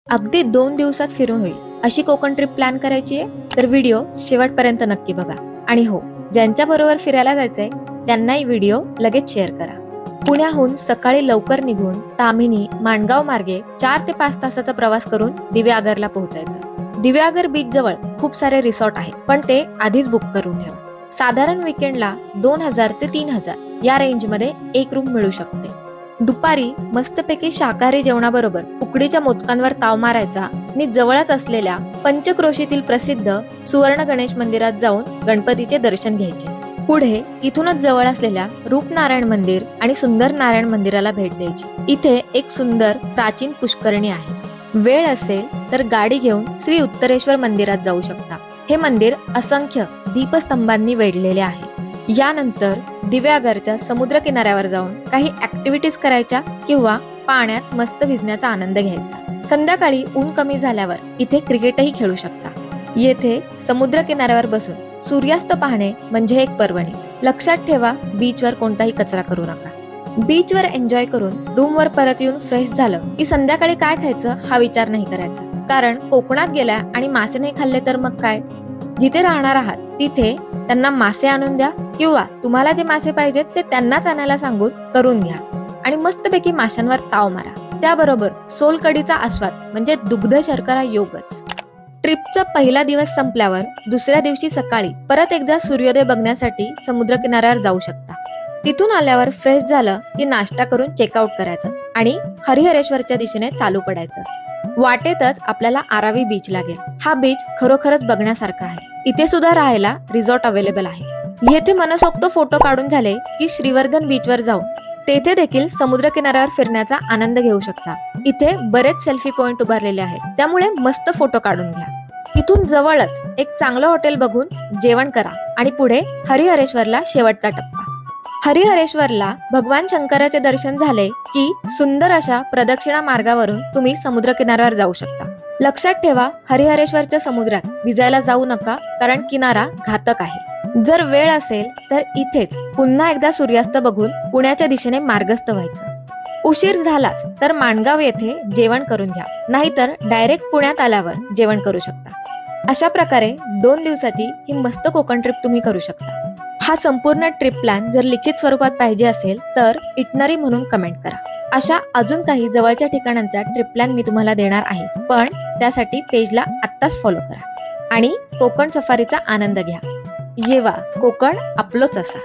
अगदी 2 दिवसात फिरून होईल अशी कोकण ट्रिप प्लॅन करायची आहे तर व्हिडिओ शेवटपर्यंत नक्की बघा. आणि हो, ज्यांच्या बरोबर फिरायला जायचंय त्यांनाही व्हिडिओ लगेच शेअर करा. पुण्याहून सकाळी लवकर निघून ताम्हिणी माणगाव मार्गे 4 ते 5 तासाचा प्रवास करून दिव्यागरला पोहोचायचं. दिव्यागर बीच जवळ खूप सारे रिसॉर्ट आहेत, पण ते आधीच बुक करून ठेवा. साधारण वीकेंडला 2000 ते 3000 या रेंजमध्ये एक रूम मिळू शकते. दुपारी मस्तपैकी शाकाहारी जेवणाबरोबर उकडीच्या मोदकांवर ताव मारायचा आणि जवळच असलेल्या पंचक्रोशीतील प्रसिद्ध सुवर्ण गणेश मंदिरात जाऊन गणपतीचे दर्शन घ्यायचे. पुढे इथूनच जवळ असलेल्या रूपनारायण मंदिर आणि सुंदर नारायण मंदिराला भेट द्यायची. इथे एक सुंदर प्राचीन पुष्करणी आहे. वेळ असेल तर गाडी घेऊन श्री उत्तरेश्वर मंदिरात जाऊ शकता. हे मंदिर असंख्य दीपस्तंभांनी वेढलेले आहे. यानंतर दिव्यागरच्या समुद्र किनाऱ्यावर जाऊन काही ऍक्टिव्हिटीज करायच्या किंवा पाण्यात मस्त भिजण्याचा आनंद घ्यायचा. संध्याकाळी ऊन कमी झाल्यावर इथे क्रिकेटही खेळू शकता. येथे समुद्र किनाऱ्यावर बसून सूर्यास्त पाहणे म्हणजे एक पर्वणीच. लक्षात ठेवा, बीचवर कोणताही कचरा करू नका. बीचवर एन्जॉय करून रूमवर परत येऊन फ्रेश झालं की संध्याकाळी काय खायचं हा विचार नाही करायचा, कारण कोकणात गेल्या आणि मासे नाही खाल्ले तर मग काय. जिथे राहणार आहात तिथे त्यांना मासे आणून द्या किंवा तुम्हाला जे मासे पाहिजेत ते त्यांनाच आणायला सांगून करून घ्या आणि मस्तपैकी माशांवर ताव मारा. त्याबरोबर सोलकडीचा आस्वाद म्हणजे दुग्ध शर्करा योगच. ट्रिपचा पहिला दिवस संपल्यावर दुसऱ्या दिवशी सकाळी परत एकदा सूर्योदय बघण्यासाठी समुद्र किनाऱ्यावर जाऊ शकता. तिथून आल्यावर फ्रेश झालं की नाश्ता करून चेकआउट करायचं आणि हरिहरेश्वरच्या दिशेने चालू पडायचं. वाटेतच आपल्याला आरावी बीच लागेल. हा बीच खरोखरच बघण्यासारखा आहे. इथे सुद्धा राहायला रिसॉर्ट अवेलेबल आहे. येथे मनसोक्त फोटो काढून झाले की श्रीवर्धन बीचवर जाऊन तेथे देखील समुद्र किनाऱ्यावर फिरण्याचा आनंद घेऊ शकता. इथे बरेच सेल्फी पॉइंट उभारलेले आहेत, त्यामुळे मस्त फोटो काढून घ्या. इथून जवळच एक चांगलं हॉटेल बघून जेवण करा आणि पुढे हरिहरेश्वरला शेवटचा टप्पा. हरिहरेश्वरला भगवान शंकराचे दर्शन झाले की सुंदर अशा प्रदक्षिणा मार्गावरून तुम्ही समुद्र किनाऱ्यावर जाऊ शकता. लक्षात ठेवा, हरिहरेश्वरच्या समुद्रात भिजायला जाऊ नका, कारण किनारा घातक आहे. जर वेळ असेल तर इथेच पुन्हा एकदा सूर्यास्त बघून पुण्याच्या दिशेने मार्गस्थ व्हायचं. उशीर झालाच तर माणगाव येथे जेवण करून घ्या, नाहीतर डायरेक्ट पुण्यात आल्यावर जेवण करू शकता. अशा प्रकारे 2 दिवसाची ही मस्त कोकण ट्रिप तुम्ही करू शकता. हा संपूर्ण ट्रिप प्लॅन जर लिखित स्वरूपात पाहिजे असेल तर इटनरी म्हणून कमेंट करा. अशा अजून काही जवळच्या ठिकाणांचा ट्रिप प्लॅन मी तुम्हाला देणार आहे, पण त्यासाठी पेजला आत्ताच फॉलो करा आणि कोकण सफारीचा आनंद घ्या. येवा कोकण आपलोच असा.